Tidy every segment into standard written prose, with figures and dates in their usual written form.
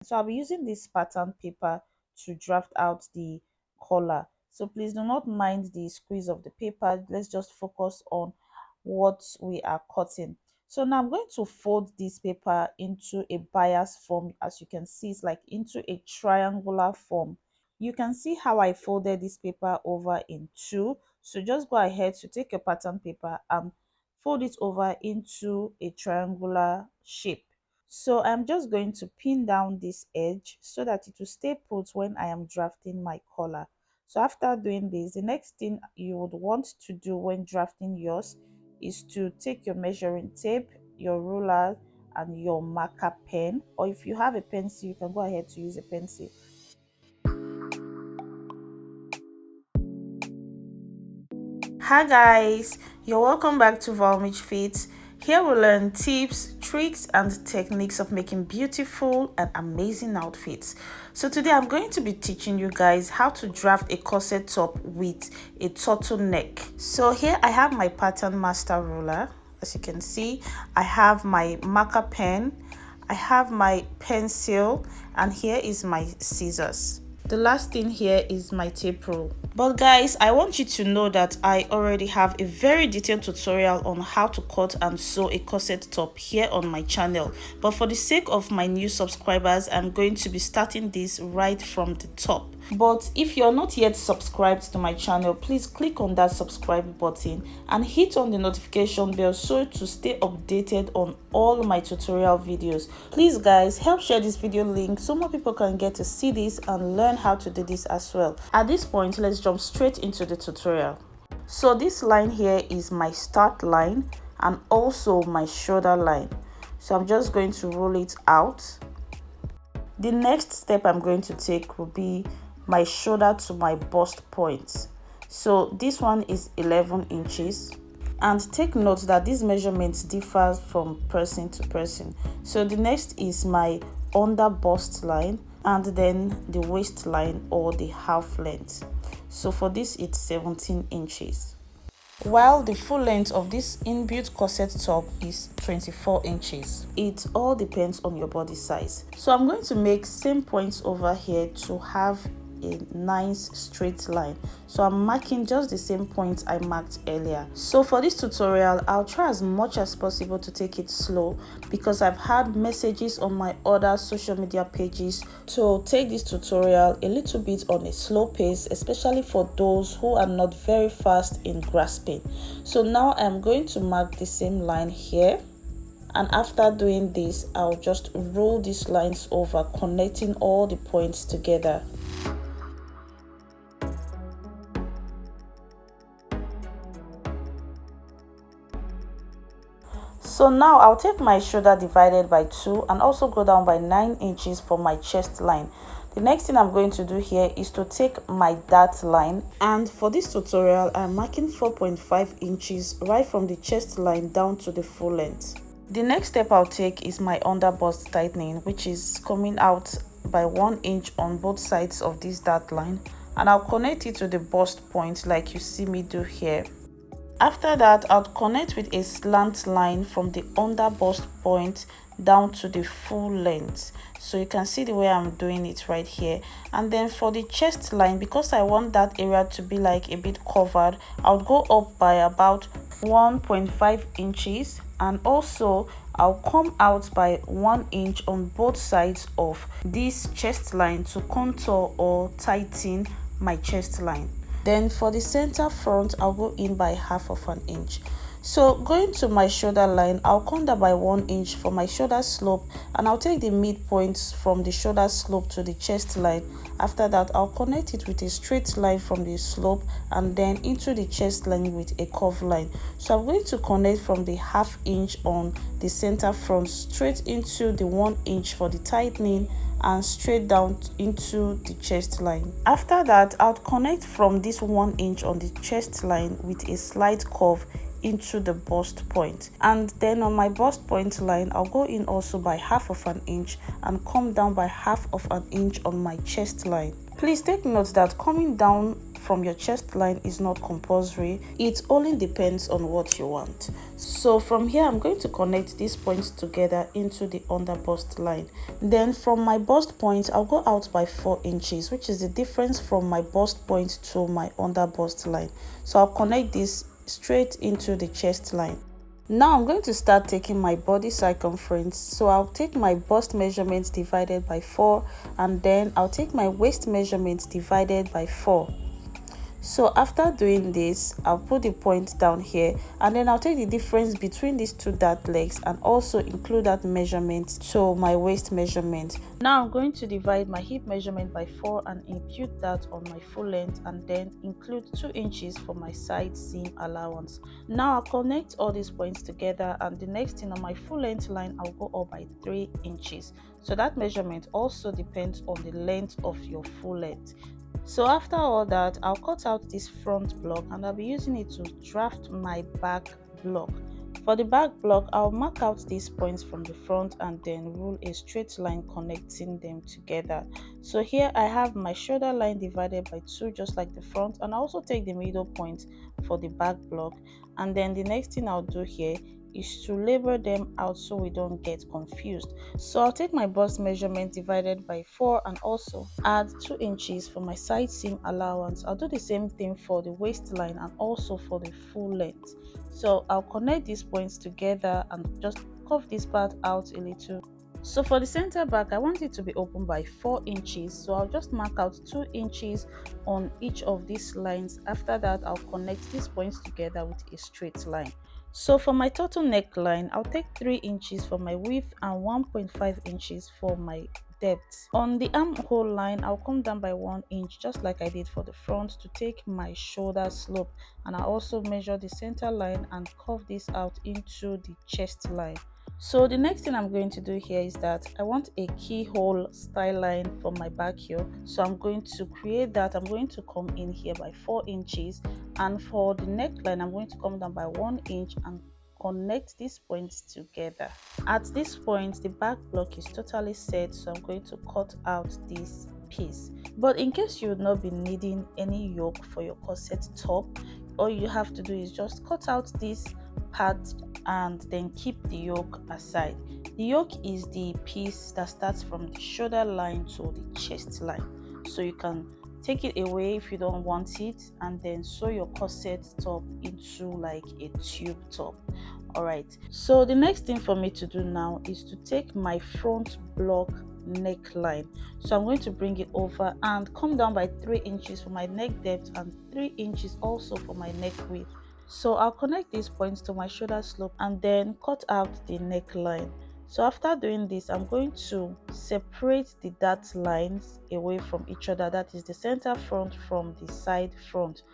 So I'll be using this pattern paper to draft out the collar. So please do not mind the squeeze of the paper. Let's just focus on what we are cutting. So now I'm going to fold this paper into a bias form. As you can see, it's like into a triangular form. You can see how I folded this paper over in two. So just go ahead to take your pattern paper and fold it over into a triangular shape. So I'm just going to pin down this edge so that it will stay put when I am drafting my collar. So after doing this, the next thing you would want to do when drafting yours is to take your measuring tape, your ruler, and your marker pen, or if you have a pencil, you can go ahead to use a pencil. Hi guys, you're welcome back to Valmich Fits. Here we learn tips, tricks, and techniques of making beautiful and amazing outfits. So today I'm going to be teaching you guys how to draft a corset top with a turtleneck. So here I have my pattern master ruler. As you can see, I have my marker pen, I have my pencil, and here is my scissors. The last thing here is my tape rule. But guys, I want you to know that I already have a very detailed tutorial on how to cut and sew a corset top here on my channel. But for the sake of my new subscribers, I'm going to be starting this right from the top. But if you're not yet subscribed to my channel, please click on that subscribe button and hit on the notification bell so to stay updated on all my tutorial videos. Please guys, help share this video link so more people can get to see this and learn how to do this as well. At this point, let's jump straight into the tutorial. So this line here is my start line and also my shoulder line. So I'm just going to roll it out. The next step I'm going to take will be my shoulder to my bust point. So this one is 11 inches, and take note that these measurements differ from person to person. So the next is my under bust line and then the waistline or the half length. So for this it's 17 inches, while the full length of this inbuilt corset top is 24 inches. It all depends on your body size. So I'm going to make same points over here to have a nice straight line. So I'm marking just the same points I marked earlier. So for this tutorial, I'll try as much as possible to take it slow because I've had messages on my other social media pages to take this tutorial a little bit on a slow pace, especially for those who are not very fast in grasping. So now I'm going to mark the same line here, and after doing this, I'll just roll these lines over, connecting all the points together. So now I'll take my shoulder divided by 2 and also go down by 9 inches for my chest line. The next thing I'm going to do here is to take my dart line, and for this tutorial I'm marking 4.5 inches right from the chest line down to the full length. The next step I'll take is my under bust tightening, which is coming out by 1 inch on both sides of this dart line, and I'll connect it to the bust point like you see me do here. After that, I'll connect with a slant line from the under bust point down to the full length. So you can see the way I'm doing it right here. And then for the chest line, because I want that area to be like a bit covered, I'll go up by about 1.5 inches, and also I'll come out by 1 inch on both sides of this chest line to contour or tighten my chest line. Then for the center front, I'll go in by half of an inch. So going to my shoulder line, I'll come down by 1 inch for my shoulder slope, and I'll take the midpoint from the shoulder slope to the chest line. After that, I'll connect it with a straight line from the slope and then into the chest line with a curved line. So I'm going to connect from the half inch on the center front straight into the 1 inch for the tightening and straight down into the chest line. After that, I'll connect from this 1 inch on the chest line with a slight curve into the bust point, and then on my bust point line, I'll go in also by half of an inch and come down by half of an inch on my chest line. Please take note that coming down from your chest line is not compulsory. It only depends on what you want. So from here, I'm going to connect these points together into the under bust line. Then from my bust point, I'll go out by 4 inches, which is the difference from my bust point to my under bust line. So I'll connect this straight into the chest line. Now I'm going to start taking my body circumference. So I'll take my bust measurement divided by 4, and then I'll take my waist measurement divided by 4. So after doing this, I'll put the point down here, and then I'll take the difference between these two dart legs and also include that measurement to my waist measurement. Now I'm going to divide my hip measurement by 4 and impute that on my full length, and then include 2 inches for my side seam allowance. Now I'll connect all these points together, and the next thing on my full length line, I'll go up by 3 inches. So that measurement also depends on the length of your full length. So after all that, I'll cut out this front block and I'll be using it to draft my back block. For the back block, I'll mark out these points from the front and then rule a straight line connecting them together. So here I have my shoulder line divided by 2, just like the front, and I also take the middle point for the back block. And then the next thing I'll do here is to label them out so we don't get confused. So I'll take my bust measurement divided by 4 and also add 2 inches for my side seam allowance. I'll do the same thing for the waistline and also for the full length. So I'll connect these points together and just curve this part out a little. So for the center back, I want it to be open by 4 inches. So I'll just mark out 2 inches on each of these lines. After that, I'll connect these points together with a straight line. So for my turtleneck line, I'll take 3 inches for my width and 1.5 inches for my depth. On the armhole line, I'll come down by 1 inch, just like I did for the front, to take my shoulder slope, and I also measure the center line and curve this out into the chest line. So the next thing I'm going to do here is that I want a keyhole style line for my back yoke. So I'm going to create that. I'm going to come in here by 4 inches, and for the neckline, I'm going to come down by 1 inch and connect these points together. At this point, the back block is totally set, so I'm going to cut out this piece. But in case you would not be needing any yoke for your corset top, all you have to do is just cut out this part and then keep the yoke aside. The yoke is the piece that starts from the shoulder line to the chest line, so you can take it away if you don't want it and then sew your corset top into like a tube top. Alright, so the next thing for me to do now is to take my front block neckline. So I'm going to bring it over and come down by 3 inches for my neck depth and 3 inches also for my neck width. So I'll connect these points to my shoulder slope and then cut out the neckline. So after doing this, I'm going to separate the dart lines away from each other, that is the center front from the side front.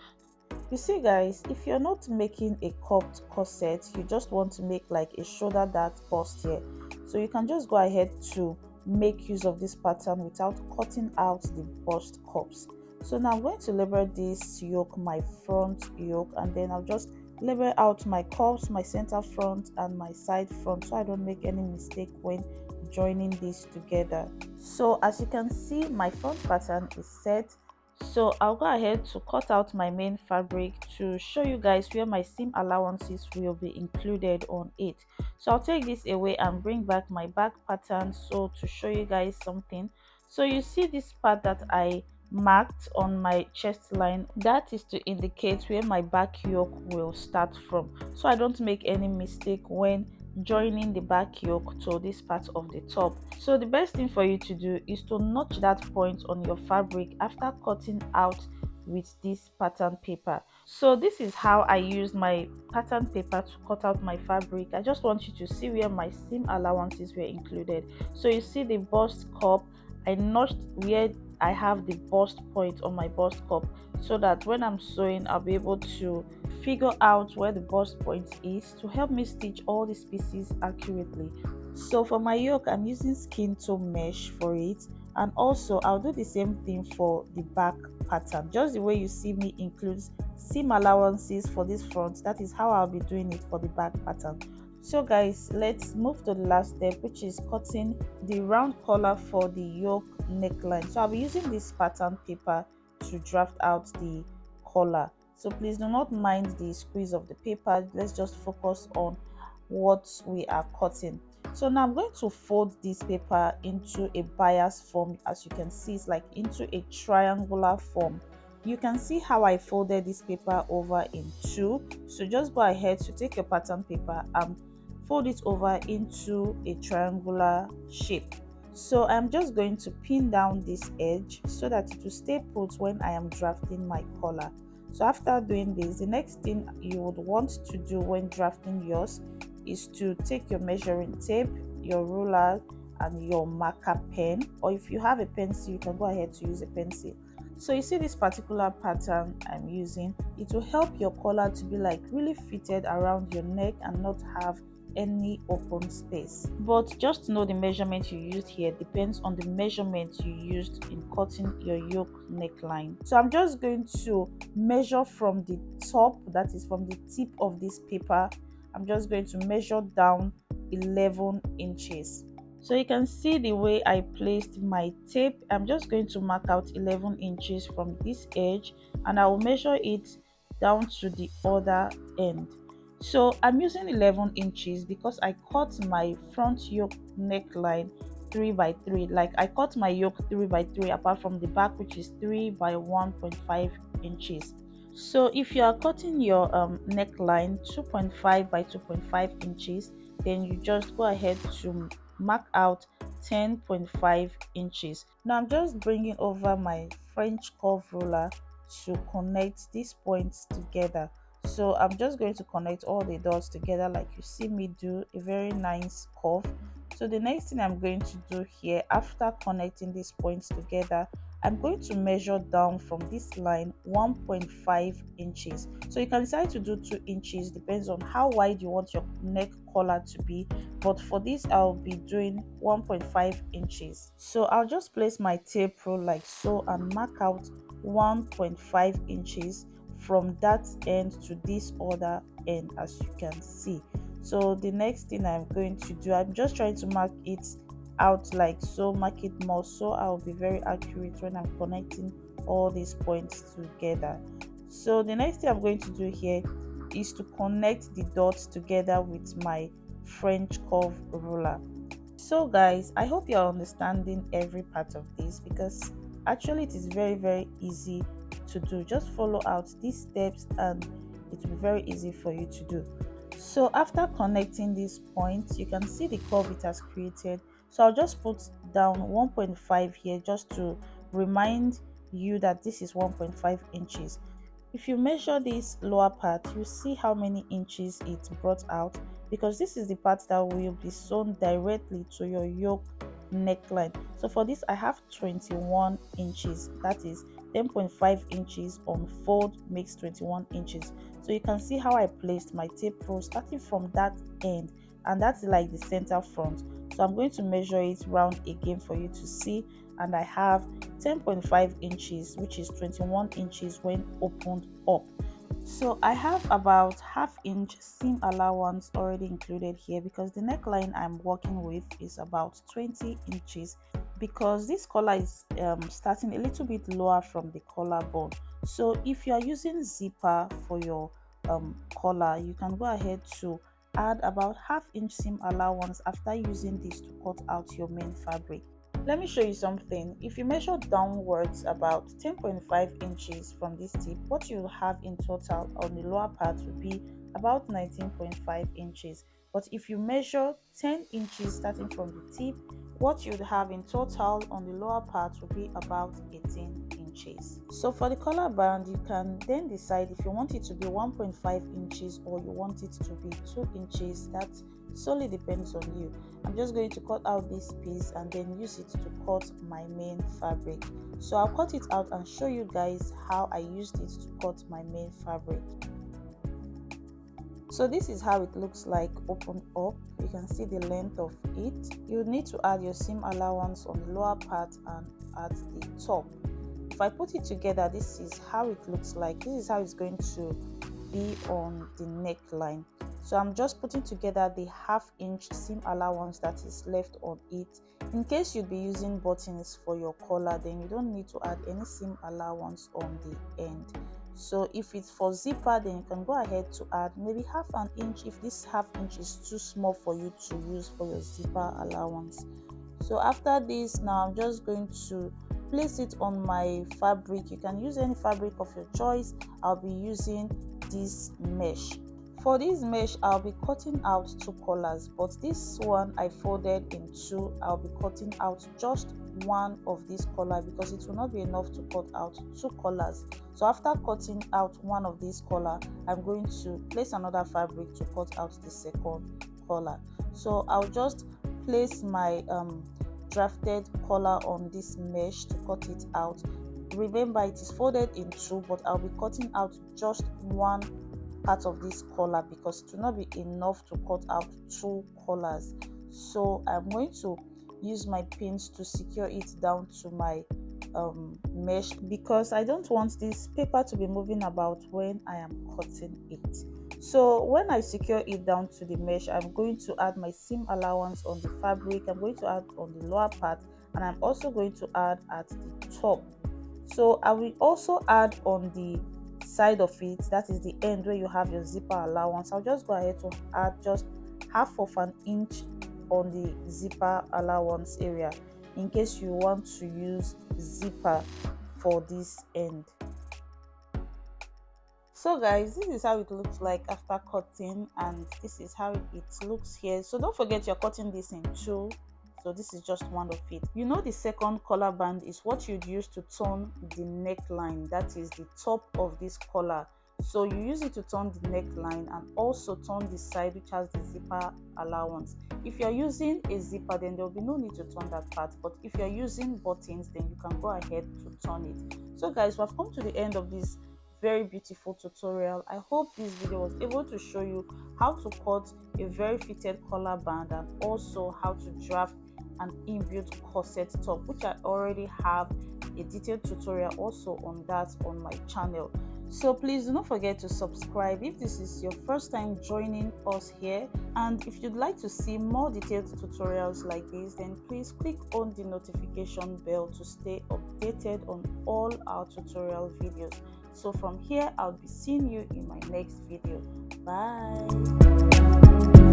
You see guys, if you're not making a cupped corset, you just want to make like a shoulder dart bust here, so you can just go ahead to make use of this pattern without cutting out the bust cups. So now I'm going to label this yoke my front yoke, and then I'll just label out my cups, my center front and my side front, so I don't make any mistake when joining these together. So as you can see, my front pattern is set. So I'll go ahead to cut out my main fabric to show you guys where my seam allowances will be included on it. So I'll take this away and bring back my back pattern, so to show you guys something. So you see this part that I marked on my chest line, that is to indicate where my back yoke will start from, so I don't make any mistake when joining the back yoke to this part of the top. So the best thing for you to do is to notch that point on your fabric after cutting out with this pattern paper. So this is how I use my pattern paper to cut out my fabric. I just want you to see where my seam allowances were included. So you see the bust cup, I notched where I have the bust point on my bust cup, so that when I'm sewing I'll be able to figure out where the bust point is to help me stitch all these pieces accurately. So for my yoke, I'm using skin tone mesh for it, and also I'll do the same thing for the back pattern. Just the way you see me include seam allowances for this front, that is how I'll be doing it for the back pattern. So guys, let's move to the last step, which is cutting the round collar for the yoke neckline. So I'll be using this pattern paper to draft out the collar. So please do not mind the squeeze of the paper. Let's just focus on what we are cutting. So now I'm going to fold this paper into a bias form. As you can see, it's like into a triangular form. You can see how I folded this paper over in two. So just go ahead to take your pattern paper and fold it over into a triangular shape. So I'm just going to pin down this edge so that it will stay put when I am drafting my collar. So after doing this, the next thing you would want to do when drafting yours is to take your measuring tape, your ruler, and your marker pen, or if you have a pencil, you can go ahead to use a pencil. So you see this particular pattern I'm using, it will help your collar to be like really fitted around your neck and not have any open space. But just know the measurement you used here depends on the measurement you used in cutting your yoke neckline. So I'm just going to measure from the top, that is from the tip of this paper. I'm just going to measure down 11 inches. So you can see the way I placed my tape. I'm just going to mark out 11 inches from this edge and I will measure it down to the other end. So I'm using 11 inches because I cut my front yoke neckline 3 by 3. Like I cut my yoke 3 by 3 apart from the back, which is 3 by 1.5 inches. So if you are cutting your neckline 2.5 by 2.5 inches, then you just go ahead to mark out 10.5 inches. Now I'm just bringing over my French curve ruler to connect these points together. So I'm just going to connect all the dots together like you see me do, a very nice curve. So the next thing I'm going to do here, after connecting these points together, I'm going to measure down from this line 1.5 inches. So you can decide to do 2 inches, depends on how wide you want your neck collar to be. But for this, I'll be doing 1.5 inches. So I'll just place my tape rule like so and mark out 1.5 inches from that end to this other end, as you can see. So the next thing I'm going to do, I'm just trying to mark it out like so, mark it more so I'll be very accurate when I'm connecting all these points together. So the next thing I'm going to do here is to connect the dots together with my French curve ruler. So guys, I hope you're understanding every part of this, because actually it is very easy to do. Just follow out these steps and it will be very easy for you to do. So after connecting these points, you can see the curve it has created. So I'll just put down 1.5 here just to remind you that this is 1.5 inches. If you measure this lower part, you see how many inches it brought out, because this is the part that will be sewn directly to your yoke neckline. So for this I have 21 inches, that is 10.5 inches on fold makes 21 inches. So you can see how I placed my tape rule starting from that end, and that's like the center front. So I'm going to measure it round again for you to see, and I have 10.5 inches, which is 21 inches when opened up. So I have about half-inch seam allowance already included here, because the neckline I'm working with is about 20 inches, because this collar is starting a little bit lower from the collarbone. So if you are using zipper for your collar, you can go ahead to add about half-inch seam allowance after using this to cut out your main fabric. Let me show you something. If you measure downwards about 10.5 inches from this tip, what you have in total on the lower part will be about 19.5 inches. But if you measure 10 inches starting from the tip, what you'd have in total on the lower part will be about 18 inches. So for the collar band, you can then decide if you want it to be 1.5 inches or you want it to be 2 inches. That solely depends on you. I'm just going to cut out this piece and then use it to cut my main fabric. So I'll cut it out and show you guys how I used it to cut my main fabric. So this is how it looks like opened up. You can see the length of it. You need to add your seam allowance on the lower part and at the top. If I put it together, this is how it looks like. This is how it's going to be on the neckline. So I'm just putting together the half-inch seam allowance that is left on it. In case you'd be using buttons for your collar, then you don't need to add any seam allowance on the end. So if it's for zipper, then you can go ahead to add maybe half an inch if this half inch is too small for you to use for your zipper allowance. So after this, now I'm just going to place it on my fabric. You can use any fabric of your choice. I'll be using this mesh. For this mesh, I'll be cutting out two collars, but this one I folded in two. I'll be cutting out just one of this collar because it will not be enough to cut out two collars. So after cutting out one of these collar, I'm going to place another fabric to cut out the second collar. So I'll just place my drafted collar on this mesh to cut it out. Remember, it is folded in two, but I'll be cutting out just one part of this collar because it will not be enough to cut out two collars. So I'm going to use my pins to secure it down to my mesh because I don't want this paper to be moving about when I am cutting it. So when I secure it down to the mesh, I'm going to add my seam allowance on the fabric. I'm going to add on the lower part, and I'm also going to add at the top. So I will also add on the side of it, that is the end where you have your zipper allowance. I'll just go ahead to add just half of an inch on the zipper allowance area in case you want to use zipper for this end. So guys, this is how it looks like after cutting, and this is how it looks here. So don't forget you're cutting this in two. So this is just one of it. You know, the second collar band is what you'd use to turn the neckline, that is the top of this collar. So you use it to turn the neckline and also turn the side which has the zipper allowance. If you're using a zipper, then there will be no need to turn that part, but if you're using buttons, then you can go ahead to turn it. So guys, we've come to the end of this very beautiful tutorial. I hope this video was able to show you how to cut a very fitted collar band and also how to draft an inbuilt corset top, which I already have a detailed tutorial also on that on my channel. So please do not forget to subscribe if this is your first time joining us here, and if you'd like to see more detailed tutorials like this, then please click on the notification bell to stay updated on all our tutorial videos. So from here, I'll be seeing you in my next video. Bye.